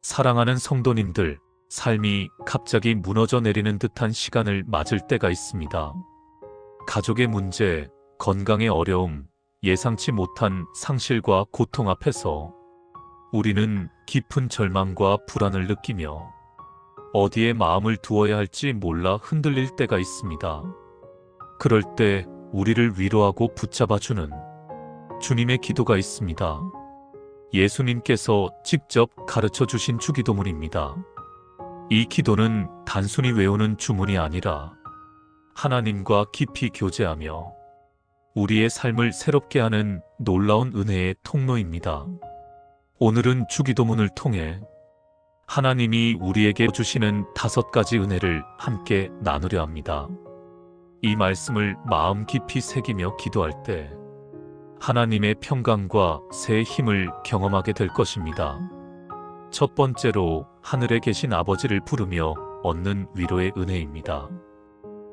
사랑하는 성도님들, 삶이 갑자기 무너져 내리는 듯한 시간을 맞을 때가 있습니다. 가족의 문제, 건강의 어려움, 예상치 못한 상실과 고통 앞에서 우리는 깊은 절망과 불안을 느끼며 어디에 마음을 두어야 할지 몰라 흔들릴 때가 있습니다. 그럴 때 우리를 위로하고 붙잡아주는 주님의 기도가 있습니다. 예수님께서 직접 가르쳐 주신 주기도문입니다. 이 기도는 단순히 외우는 주문이 아니라 하나님과 깊이 교제하며 우리의 삶을 새롭게 하는 놀라운 은혜의 통로입니다. 오늘은 주기도문을 통해 하나님이 우리에게 주시는 5가지 은혜를 함께 나누려 합니다. 이 말씀을 마음 깊이 새기며 기도할 때 하나님의 평강과 새 힘을 경험하게 될 것입니다. 첫 번째로 하늘에 계신 아버지를 부르며 얻는 위로의 은혜입니다.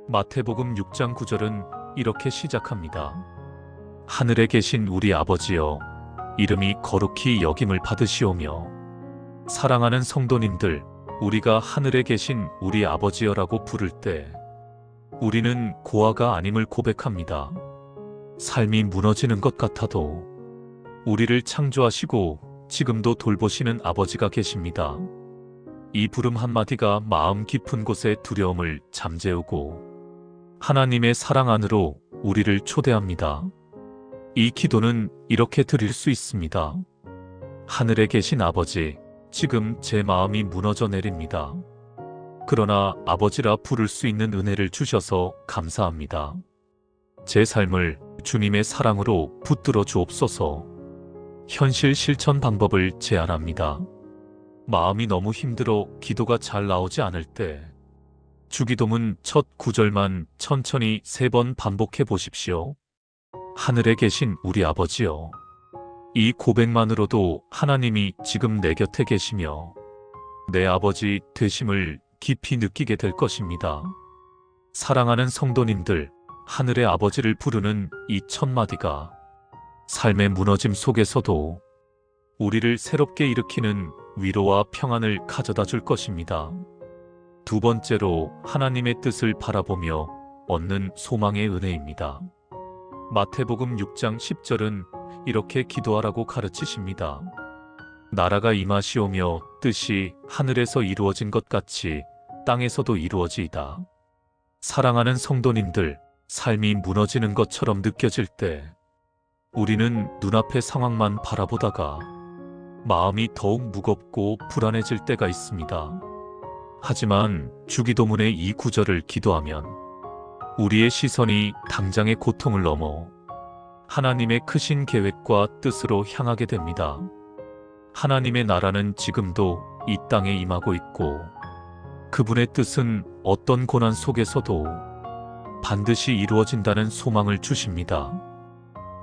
마태복음 6장 9절은 이렇게 시작합니다. 하늘에 계신 우리 아버지여, 이름이 거룩히 여김을 받으시오며. 사랑하는 성도님들, 우리가 하늘에 계신 우리 아버지여라고 부를 때 우리는 고아가 아님을 고백합니다. 삶이 무너지는 것 같아도 우리를 창조하시고 지금도 돌보시는 아버지가 계십니다. 이 부름 한마디가 마음 깊은 곳의 두려움을 잠재우고 하나님의 사랑 안으로 우리를 초대합니다. 이 기도는 이렇게 드릴 수 있습니다. 하늘에 계신 아버지, 지금 제 마음이 무너져 내립니다. 그러나 아버지라 부를 수 있는 은혜를 주셔서 감사합니다. 제 삶을 주님의 사랑으로 붙들어 주옵소서. 현실 실천 방법을 제안합니다. 마음이 너무 힘들어 기도가 잘 나오지 않을 때 주기도문 첫 9절만 천천히 3번 반복해 보십시오. 하늘에 계신 우리 아버지여. 이 고백만으로도 하나님이 지금 내 곁에 계시며 내 아버지 되심을 깊이 느끼게 될 것입니다. 사랑하는 성도님들, 하늘의 아버지를 부르는 이 첫 마디가 삶의 무너짐 속에서도 우리를 새롭게 일으키는 위로와 평안을 가져다 줄 것입니다. 두 번째로 하나님의 뜻을 바라보며 얻는 소망의 은혜입니다. 마태복음 6장 10절은 이렇게 기도하라고 가르치십니다. 나라가 임하시오며 뜻이 하늘에서 이루어진 것 같이 땅에서도 이루어지이다. 사랑하는 성도님들, 삶이 무너지는 것처럼 느껴질 때 우리는 눈앞의 상황만 바라보다가 마음이 더욱 무겁고 불안해질 때가 있습니다. 하지만 주기도문의 이 구절을 기도하면 우리의 시선이 당장의 고통을 넘어 하나님의 크신 계획과 뜻으로 향하게 됩니다. 하나님의 나라는 지금도 이 땅에 임하고 있고 그분의 뜻은 어떤 고난 속에서도 반드시 이루어진다는 소망을 주십니다.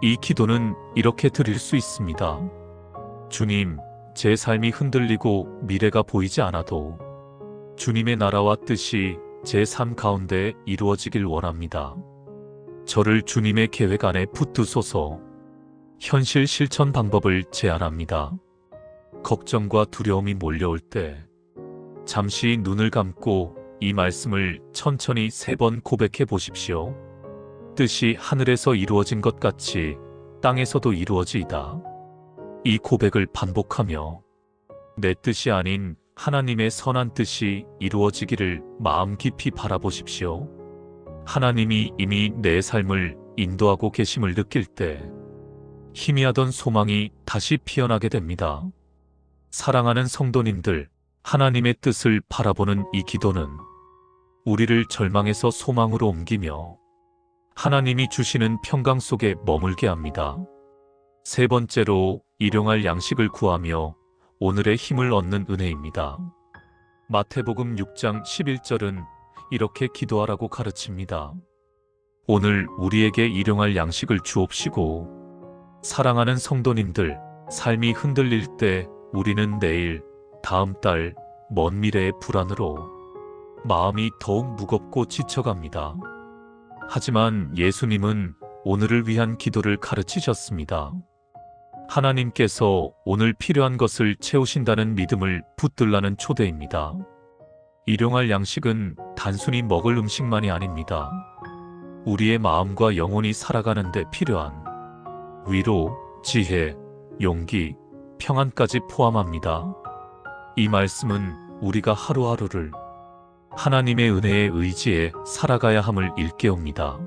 이 기도는 이렇게 드릴 수 있습니다. 주님, 제 삶이 흔들리고 미래가 보이지 않아도 주님의 나라와 뜻이 제 삶 가운데 이루어지길 원합니다. 저를 주님의 계획 안에 붙드소서. 현실 실천 방법을 제안합니다. 걱정과 두려움이 몰려올 때 잠시 눈을 감고 이 말씀을 천천히 3번 고백해 보십시오. 뜻이 하늘에서 이루어진 것 같이 땅에서도 이루어지이다. 이 고백을 반복하며 내 뜻이 아닌 하나님의 선한 뜻이 이루어지기를 마음 깊이 바라보십시오. 하나님이 이미 내 삶을 인도하고 계심을 느낄 때 희미하던 소망이 다시 피어나게 됩니다. 사랑하는 성도님들, 하나님의 뜻을 바라보는 이 기도는 우리를 절망에서 소망으로 옮기며 하나님이 주시는 평강 속에 머물게 합니다. 세 번째로 일용할 양식을 구하며 오늘의 힘을 얻는 은혜입니다. 마태복음 6장 11절은 이렇게 기도하라고 가르칩니다. 오늘 우리에게 일용할 양식을 주옵시고. 사랑하는 성도님들, 삶이 흔들릴 때 우리는 내일, 다음 달, 먼 미래의 불안으로 마음이 더욱 무겁고 지쳐갑니다. 하지만 예수님은 오늘을 위한 기도를 가르치셨습니다. 하나님께서 오늘 필요한 것을 채우신다는 믿음을 붙들라는 초대입니다. 일용할 양식은 단순히 먹을 음식만이 아닙니다. 우리의 마음과 영혼이 살아가는 데 필요한 위로, 지혜, 용기, 평안까지 포함합니다. 이 말씀은 우리가 하루하루를 하나님의 은혜에 의지해 살아가야 함을 일깨웁니다.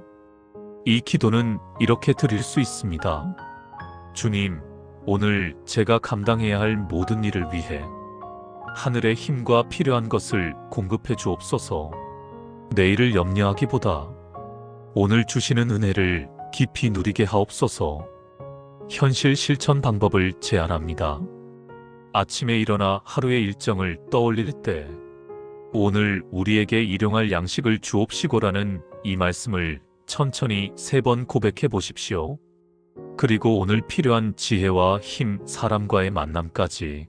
이 기도는 이렇게 드릴 수 있습니다. 주님, 오늘 제가 감당해야 할 모든 일을 위해 하늘의 힘과 필요한 것을 공급해 주옵소서. 내일을 염려하기보다 오늘 주시는 은혜를 깊이 누리게 하옵소서. 현실 실천 방법을 제안합니다. 아침에 일어나 하루의 일정을 떠올릴 때 오늘 우리에게 일용할 양식을 주옵시고라는 이 말씀을 천천히 3번 고백해 보십시오. 그리고 오늘 필요한 지혜와 힘, 사람과의 만남까지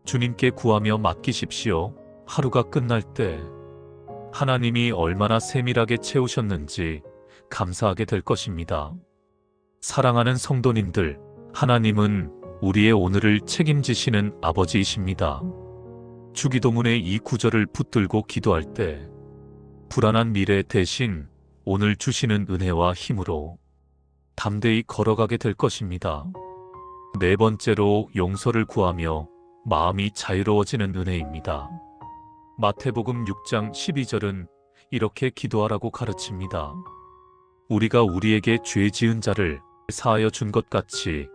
주님께 구하며 맡기십시오. 하루가 끝날 때 하나님이 얼마나 세밀하게 채우셨는지 감사하게 될 것입니다. 사랑하는 성도님들, 하나님은 우리의 오늘을 책임지시는 아버지이십니다. 주기도문의 이 구절을 붙들고 기도할 때 불안한 미래 대신 오늘 주시는 은혜와 힘으로 담대히 걸어가게 될 것입니다. 4번째로 용서를 구하며 마음이 자유로워지는 은혜입니다. 마태복음 6장 12절은 이렇게 기도하라고 가르칩니다. 우리가 우리에게 죄 지은 자를 사하여 준 것 같이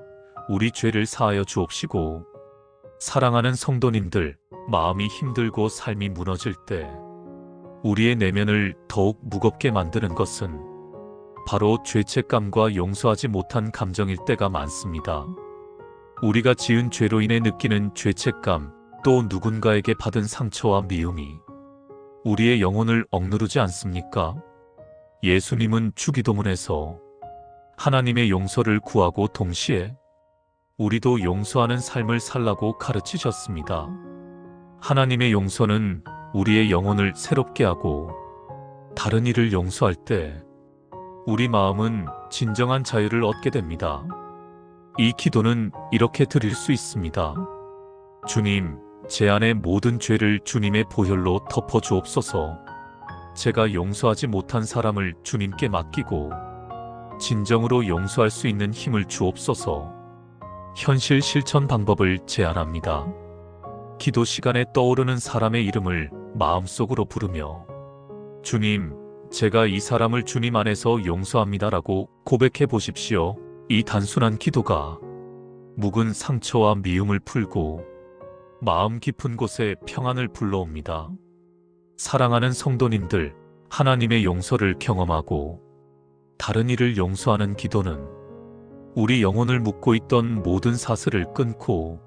우리 죄를 사하여 주옵시고. 사랑하는 성도님들, 마음이 힘들고 삶이 무너질 때 우리의 내면을 더욱 무겁게 만드는 것은 바로 죄책감과 용서하지 못한 감정일 때가 많습니다. 우리가 지은 죄로 인해 느끼는 죄책감, 또 누군가에게 받은 상처와 미움이 우리의 영혼을 억누르지 않습니까? 예수님은 주기도문에서 하나님의 용서를 구하고 동시에 우리도 용서하는 삶을 살라고 가르치셨습니다. 하나님의 용서는 우리의 영혼을 새롭게 하고 다른 이를 용서할 때 우리 마음은 진정한 자유를 얻게 됩니다. 이 기도는 이렇게 드릴 수 있습니다. 주님, 제 안의 모든 죄를 주님의 보혈로 덮어 주옵소서. 제가 용서하지 못한 사람을 주님께 맡기고 진정으로 용서할 수 있는 힘을 주옵소서. 현실 실천 방법을 제안합니다. 기도 시간에 떠오르는 사람의 이름을 마음속으로 부르며 주님, 제가 이 사람을 주님 안에서 용서합니다라고 고백해 보십시오. 이 단순한 기도가 묵은 상처와 미움을 풀고 마음 깊은 곳에 평안을 불러옵니다. 사랑하는 성도님들, 하나님의 용서를 경험하고 다른 이를 용서하는 기도는 우리 영혼을 묶고 있던 모든 사슬을 끊고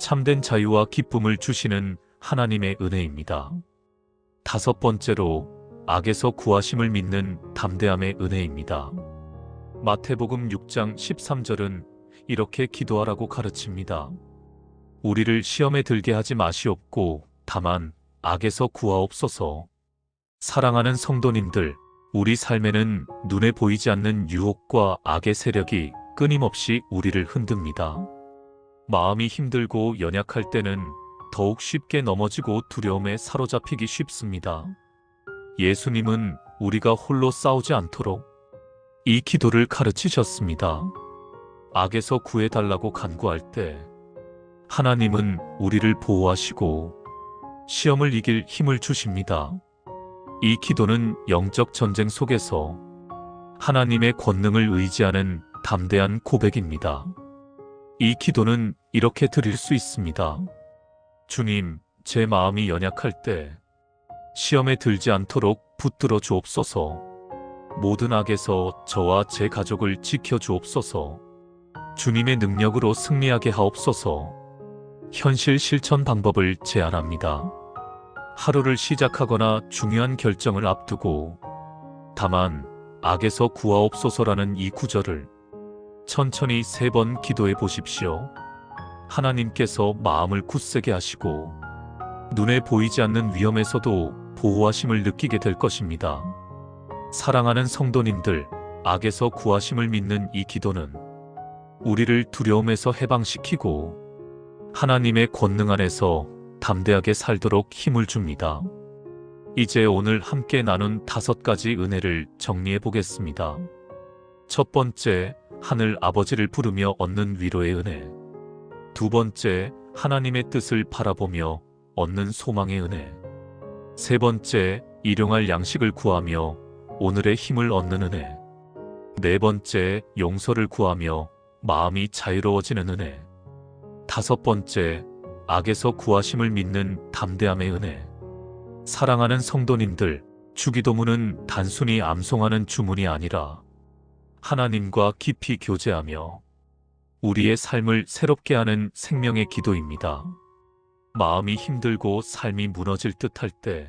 참된 자유와 기쁨을 주시는 하나님의 은혜입니다. 5번째로 악에서 구하심을 믿는 담대함의 은혜입니다. 마태복음 6장 13절은 이렇게 기도하라고 가르칩니다. 우리를 시험에 들게 하지 마시옵고 다만 악에서 구하옵소서. 사랑하는 성도님들, 우리 삶에는 눈에 보이지 않는 유혹과 악의 세력이 끊임없이 우리를 흔듭니다. 마음이 힘들고 연약할 때는 더욱 쉽게 넘어지고 두려움에 사로잡히기 쉽습니다. 예수님은 우리가 홀로 싸우지 않도록 이 기도를 가르치셨습니다. 악에서 구해달라고 간구할 때 하나님은 우리를 보호하시고 시험을 이길 힘을 주십니다. 이 기도는 영적 전쟁 속에서 하나님의 권능을 의지하는 담대한 고백입니다. 이 기도는 이렇게 드릴 수 있습니다. 주님, 제 마음이 연약할 때 시험에 들지 않도록 붙들어 주옵소서. 모든 악에서 저와 제 가족을 지켜 주옵소서. 주님의 능력으로 승리하게 하옵소서. 현실 실천 방법을 제안합니다. 하루를 시작하거나 중요한 결정을 앞두고 다만 악에서 구하옵소서라는 이 구절을 천천히 3번 기도해 보십시오. 하나님께서 마음을 굳세게 하시고 눈에 보이지 않는 위험에서도 보호하심을 느끼게 될 것입니다. 사랑하는 성도님들, 악에서 구하심을 믿는 이 기도는 우리를 두려움에서 해방시키고 하나님의 권능 안에서 담대하게 살도록 힘을 줍니다. 이제 오늘 함께 나눈 5가지 은혜를 정리해 보겠습니다. 첫 번째, 하늘 아버지를 부르며 얻는 위로의 은혜. 두 번째, 하나님의 뜻을 바라보며 얻는 소망의 은혜. 세 번째, 일용할 양식을 구하며 오늘의 힘을 얻는 은혜. 네 번째, 용서를 구하며 마음이 자유로워지는 은혜. 다섯 번째, 악에서 구하심을 믿는 담대함의 은혜. 사랑하는 성도님들, 주기도문은 단순히 암송하는 주문이 아니라 하나님과 깊이 교제하며 우리의 삶을 새롭게 하는 생명의 기도입니다. 마음이 힘들고 삶이 무너질 듯할 때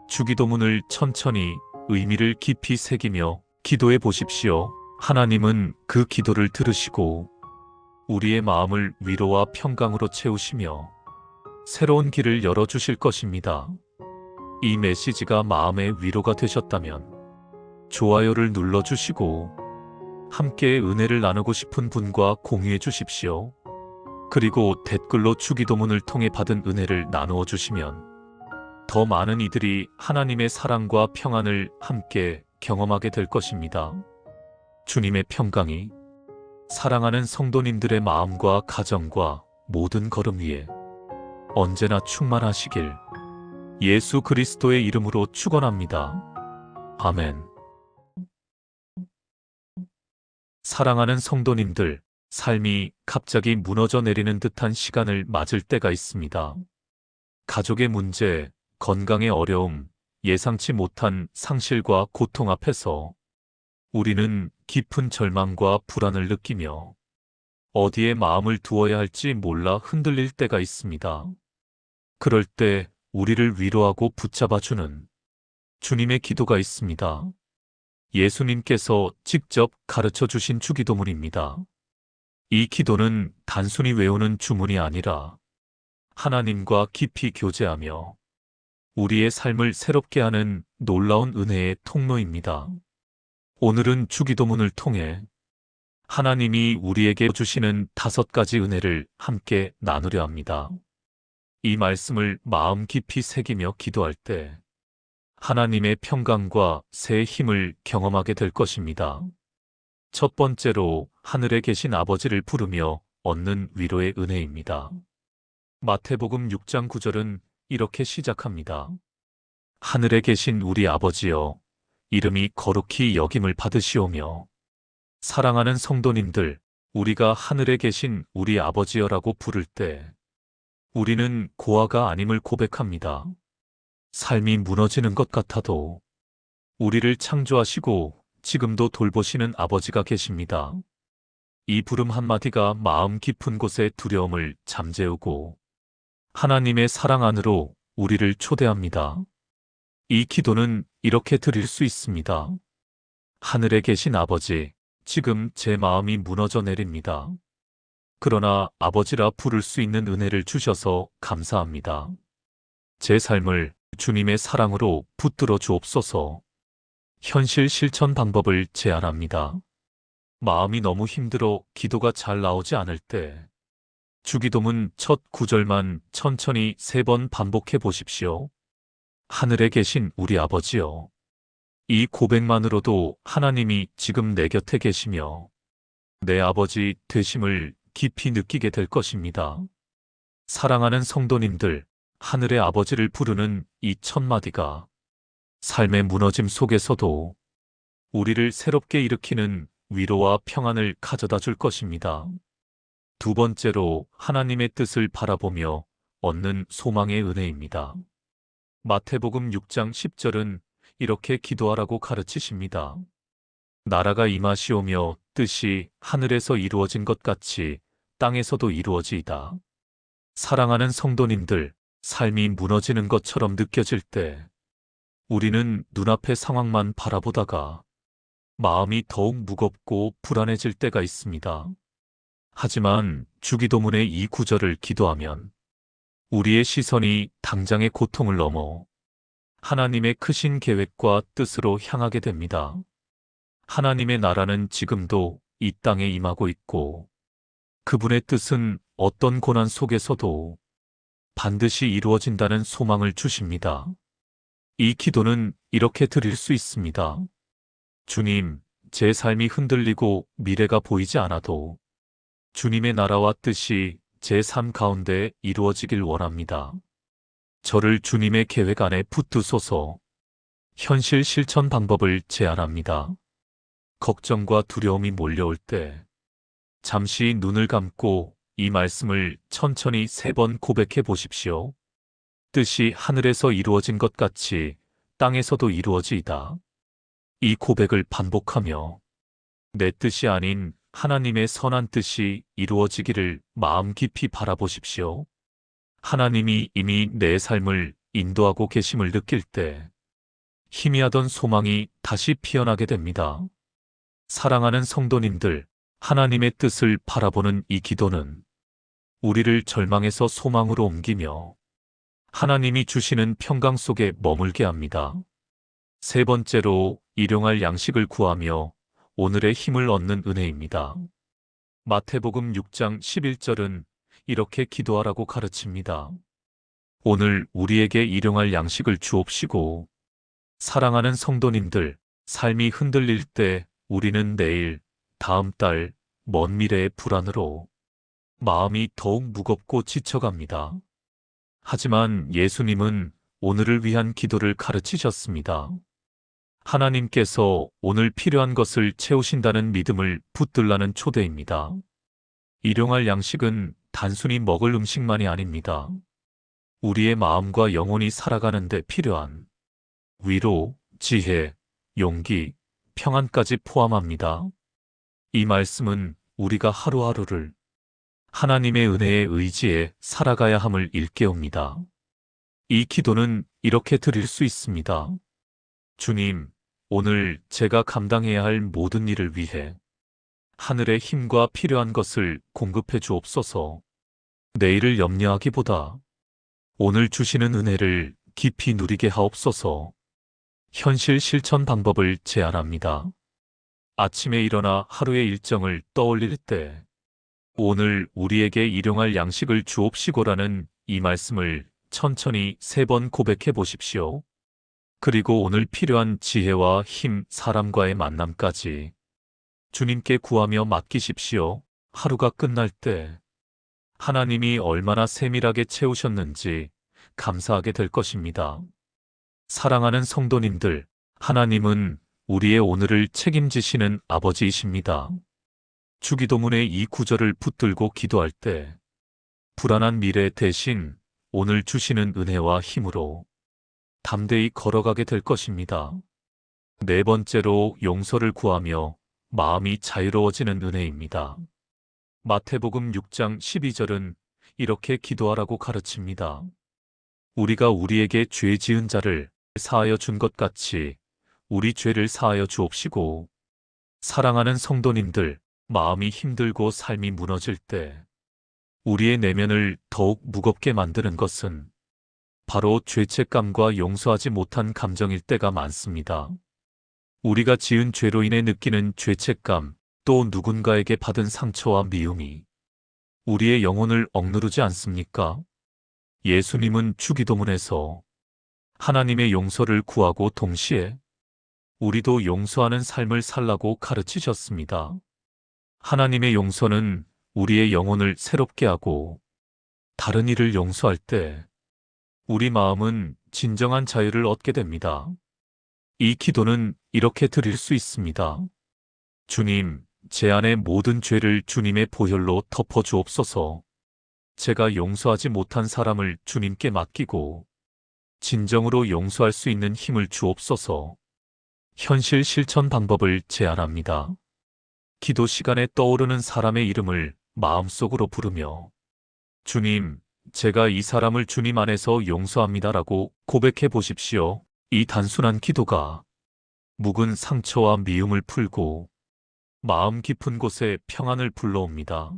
주기도문을 천천히 의미를 깊이 새기며 기도해 보십시오. 하나님은 그 기도를 들으시고 우리의 마음을 위로와 평강으로 채우시며 새로운 길을 열어주실 것입니다. 이 메시지가 마음의 위로가 되셨다면 좋아요를 눌러주시고 함께 은혜를 나누고 싶은 분과 공유해 주십시오. 그리고 댓글로 주기도문을 통해 받은 은혜를 나누어 주시면 더 많은 이들이 하나님의 사랑과 평안을 함께 경험하게 될 것입니다. 주님의 평강이 사랑하는 성도님들의 마음과 가정과 모든 걸음 위에 언제나 충만하시길 예수 그리스도의 이름으로 축원합니다. 아멘. 사랑하는 성도님들, 삶이 갑자기 무너져 내리는 듯한 시간을 맞을 때가 있습니다. 가족의 문제, 건강의 어려움, 예상치 못한 상실과 고통 앞에서 우리는 깊은 절망과 불안을 느끼며 어디에 마음을 두어야 할지 몰라 흔들릴 때가 있습니다. 그럴 때 우리를 위로하고 붙잡아주는 주님의 기도가 있습니다. 예수님께서 직접 가르쳐 주신 주기도문입니다. 이 기도는 단순히 외우는 주문이 아니라 하나님과 깊이 교제하며 우리의 삶을 새롭게 하는 놀라운 은혜의 통로입니다. 오늘은 주기도문을 통해 하나님이 우리에게 주시는 5가지 은혜를 함께 나누려 합니다. 이 말씀을 마음 깊이 새기며 기도할 때 하나님의 평강과 새 힘을 경험하게 될 것입니다. 첫 번째로 하늘에 계신 아버지를 부르며 얻는 위로의 은혜입니다. 마태복음 6장 9절은 이렇게 시작합니다. 하늘에 계신 우리 아버지여, 이름이 거룩히 여김을 받으시오며. 사랑하는 성도님들, 우리가 하늘에 계신 우리 아버지여라고 부를 때 우리는 고아가 아님을 고백합니다. 삶이 무너지는 것 같아도 우리를 창조하시고 지금도 돌보시는 아버지가 계십니다. 이 부름 한마디가 마음 깊은 곳의 두려움을 잠재우고 하나님의 사랑 안으로 우리를 초대합니다. 이 기도는 이렇게 드릴 수 있습니다. 하늘에 계신 아버지, 지금 제 마음이 무너져 내립니다. 그러나 아버지라 부를 수 있는 은혜를 주셔서 감사합니다. 제 삶을 주님의 사랑으로 붙들어 주옵소서. 현실 실천 방법을 제안합니다. 마음이 너무 힘들어 기도가 잘 나오지 않을 때 주기도문 첫 구절만 천천히 3번 반복해 보십시오. 하늘에 계신 우리 아버지여. 이 고백만으로도 하나님이 지금 내 곁에 계시며 내 아버지 되심을 깊이 느끼게 될 것입니다. 사랑하는 성도님들, 하늘의 아버지를 부르는 이 첫 마디가 삶의 무너짐 속에서도 우리를 새롭게 일으키는 위로와 평안을 가져다 줄 것입니다. 두 번째로 하나님의 뜻을 바라보며 얻는 소망의 은혜입니다. 마태복음 6장 10절은 이렇게 기도하라고 가르치십니다. 나라가 임하시오며 뜻이 하늘에서 이루어진 것 같이 땅에서도 이루어지이다. 사랑하는 성도님들, 삶이 무너지는 것처럼 느껴질 때 우리는 눈앞의 상황만 바라보다가 마음이 더욱 무겁고 불안해질 때가 있습니다. 하지만 주기도문의 이 구절을 기도하면 우리의 시선이 당장의 고통을 넘어 하나님의 크신 계획과 뜻으로 향하게 됩니다. 하나님의 나라는 지금도 이 땅에 임하고 있고, 그분의 뜻은 어떤 고난 속에서도 반드시 이루어진다는 소망을 주십니다. 이 기도는 이렇게 드릴 수 있습니다. 주님, 제 삶이 흔들리고 미래가 보이지 않아도 주님의 나라와 뜻이 제 삶 가운데 이루어지길 원합니다. 저를 주님의 계획 안에 붙드소서. 현실 실천 방법을 제안합니다. 걱정과 두려움이 몰려올 때 잠시 눈을 감고 이 말씀을 천천히 3번 고백해 보십시오. 뜻이 하늘에서 이루어진 것 같이 땅에서도 이루어지이다. 이 고백을 반복하며 내 뜻이 아닌 하나님의 선한 뜻이 이루어지기를 마음 깊이 바라보십시오. 하나님이 이미 내 삶을 인도하고 계심을 느낄 때 희미하던 소망이 다시 피어나게 됩니다. 사랑하는 성도님들, 하나님의 뜻을 바라보는 이 기도는 우리를 절망에서 소망으로 옮기며 하나님이 주시는 평강 속에 머물게 합니다. 3번째로 일용할 양식을 구하며 오늘의 힘을 얻는 은혜입니다. 마태복음 6장 11절은 이렇게 기도하라고 가르칩니다. 오늘 우리에게 일용할 양식을 주옵시고. 사랑하는 성도님들, 삶이 흔들릴 때 우리는 내일, 다음 달, 먼 미래의 불안으로 마음이 더욱 무겁고 지쳐갑니다. 하지만 예수님은 오늘을 위한 기도를 가르치셨습니다. 하나님께서 오늘 필요한 것을 채우신다는 믿음을 붙들라는 초대입니다. 일용할 양식은 단순히 먹을 음식만이 아닙니다. 우리의 마음과 영혼이 살아가는 데 필요한 위로, 지혜, 용기, 평안까지 포함합니다. 이 말씀은 우리가 하루하루를 하나님의 은혜의 의지에 살아가야 함을 일깨웁니다. 이 기도는 이렇게 드릴 수 있습니다. 주님, 오늘 제가 감당해야 할 모든 일을 위해 하늘의 힘과 필요한 것을 공급해 주옵소서. 내일을 염려하기보다 오늘 주시는 은혜를 깊이 누리게 하옵소서. 현실 실천 방법을 제안합니다. 아침에 일어나 하루의 일정을 떠올릴 때 오늘 우리에게 일용할 양식을 주옵시고라는 이 말씀을 천천히 3번 고백해 보십시오. 그리고 오늘 필요한 지혜와 힘, 사람과의 만남까지 주님께 구하며 맡기십시오. 하루가 끝날 때 하나님이 얼마나 세밀하게 채우셨는지 감사하게 될 것입니다. 사랑하는 성도님들, 하나님은 우리의 오늘을 책임지시는 아버지이십니다. 주기도문의 이 구절을 붙들고 기도할 때 불안한 미래 대신 오늘 주시는 은혜와 힘으로 담대히 걸어가게 될 것입니다. 4번째로 용서를 구하며 마음이 자유로워지는 은혜입니다. 마태복음 6장 12절은 이렇게 기도하라고 가르칩니다. 우리가 우리에게 죄 지은 자를 사하여 준 것 같이 우리 죄를 사하여 주옵시고. 사랑하는 성도님들, 마음이 힘들고 삶이 무너질 때 우리의 내면을 더욱 무겁게 만드는 것은 바로 죄책감과 용서하지 못한 감정일 때가 많습니다. 우리가 지은 죄로 인해 느끼는 죄책감, 또 누군가에게 받은 상처와 미움이 우리의 영혼을 억누르지 않습니까? 예수님은 주기도문에서 하나님의 용서를 구하고 동시에 우리도 용서하는 삶을 살라고 가르치셨습니다. 하나님의 용서는 우리의 영혼을 새롭게 하고 다른 이를 용서할 때 우리 마음은 진정한 자유를 얻게 됩니다. 이 기도는 이렇게 드릴 수 있습니다. 주님, 제 안의 모든 죄를 주님의 보혈로 덮어 주옵소서. 제가 용서하지 못한 사람을 주님께 맡기고 진정으로 용서할 수 있는 힘을 주옵소서. 현실 실천 방법을 제안합니다. 기도 시간에 떠오르는 사람의 이름을 마음속으로 부르며 주님, 제가 이 사람을 주님 안에서 용서합니다라고 고백해 보십시오. 이 단순한 기도가 묵은 상처와 미움을 풀고 마음 깊은 곳에 평안을 불러옵니다.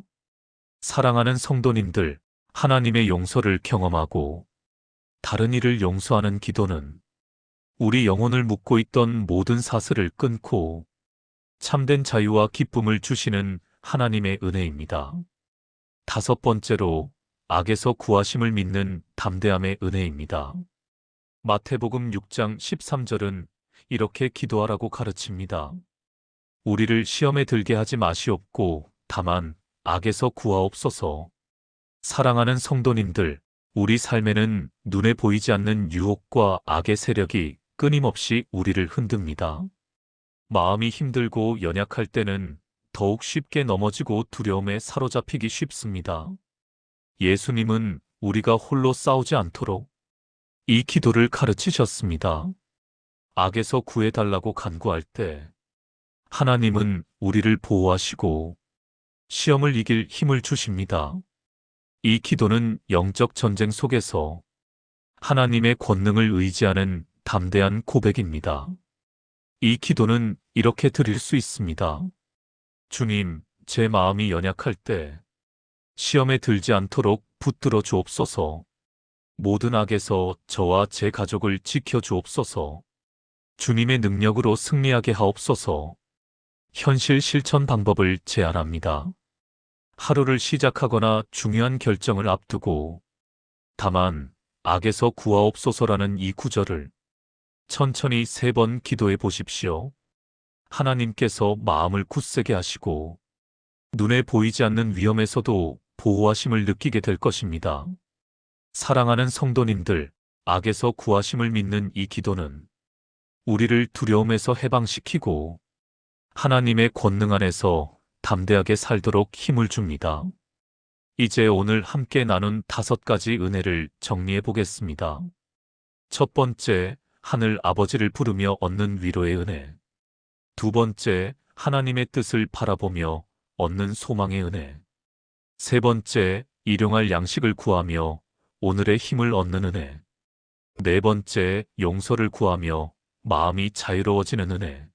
사랑하는 성도님들, 하나님의 용서를 경험하고 다른 이를 용서하는 기도는 우리 영혼을 묶고 있던 모든 사슬을 끊고 참된 자유와 기쁨을 주시는 하나님의 은혜입니다. 다섯 번째로 악에서 구하심을 믿는 담대함의 은혜입니다. 마태복음 6장 13절은 이렇게 기도하라고 가르칩니다. 우리를 시험에 들게 하지 마시옵고 다만 악에서 구하옵소서. 사랑하는 성도님들, 우리 삶에는 눈에 보이지 않는 유혹과 악의 세력이 끊임없이 우리를 흔듭니다. 마음이 힘들고 연약할 때는 더욱 쉽게 넘어지고 두려움에 사로잡히기 쉽습니다. 예수님은 우리가 홀로 싸우지 않도록 이 기도를 가르치셨습니다. 악에서 구해달라고 간구할 때 하나님은 우리를 보호하시고 시험을 이길 힘을 주십니다. 이 기도는 영적 전쟁 속에서 하나님의 권능을 의지하는 담대한 고백입니다. 이 기도는 이렇게 드릴 수 있습니다. 주님, 제 마음이 연약할 때 시험에 들지 않도록 붙들어 주옵소서. 모든 악에서 저와 제 가족을 지켜 주옵소서. 주님의 능력으로 승리하게 하옵소서. 현실 실천 방법을 제안합니다. 하루를 시작하거나 중요한 결정을 앞두고 다만 악에서 구하옵소서라는 이 구절을 천천히 3번 기도해 보십시오. 하나님께서 마음을 굳세게 하시고 눈에 보이지 않는 위험에서도 보호하심을 느끼게 될 것입니다. 사랑하는 성도님들, 악에서 구하심을 믿는 이 기도는 우리를 두려움에서 해방시키고 하나님의 권능 안에서 담대하게 살도록 힘을 줍니다. 이제 오늘 함께 나눈 5가지 은혜를 정리해 보겠습니다. 첫 번째, 하늘 아버지를 부르며 얻는 위로의 은혜. 두 번째, 하나님의 뜻을 바라보며 얻는 소망의 은혜. 세 번째, 일용할 양식을 구하며 오늘의 힘을 얻는 은혜. 네 번째, 용서를 구하며 마음이 자유로워지는 은혜.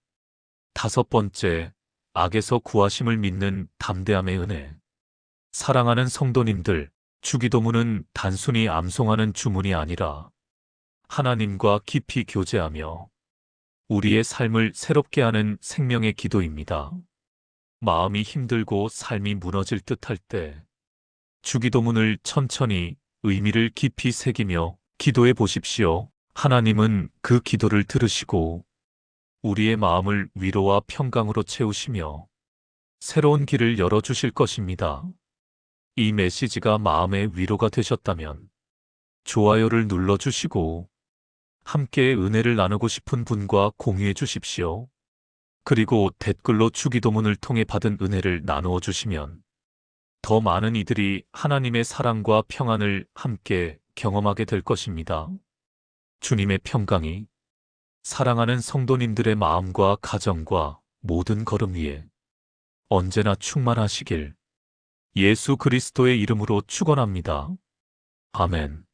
다섯 번째, 악에서 구하심을 믿는 담대함의 은혜. 사랑하는 성도님들, 주기도문은 단순히 암송하는 주문이 아니라 하나님과 깊이 교제하며 우리의 삶을 새롭게 하는 생명의 기도입니다. 마음이 힘들고 삶이 무너질 듯할 때 주기도문을 천천히 의미를 깊이 새기며 기도해 보십시오. 하나님은 그 기도를 들으시고 우리의 마음을 위로와 평강으로 채우시며 새로운 길을 열어주실 것입니다. 이 메시지가 마음의 위로가 되셨다면 좋아요를 눌러주시고 함께 은혜를 나누고 싶은 분과 공유해 주십시오. 그리고 댓글로 주기도문을 통해 받은 은혜를 나누어 주시면 더 많은 이들이 하나님의 사랑과 평안을 함께 경험하게 될 것입니다. 주님의 평강이 사랑하는 성도님들의 마음과 가정과 모든 걸음 위에 언제나 충만하시길 예수 그리스도의 이름으로 축원합니다. 아멘.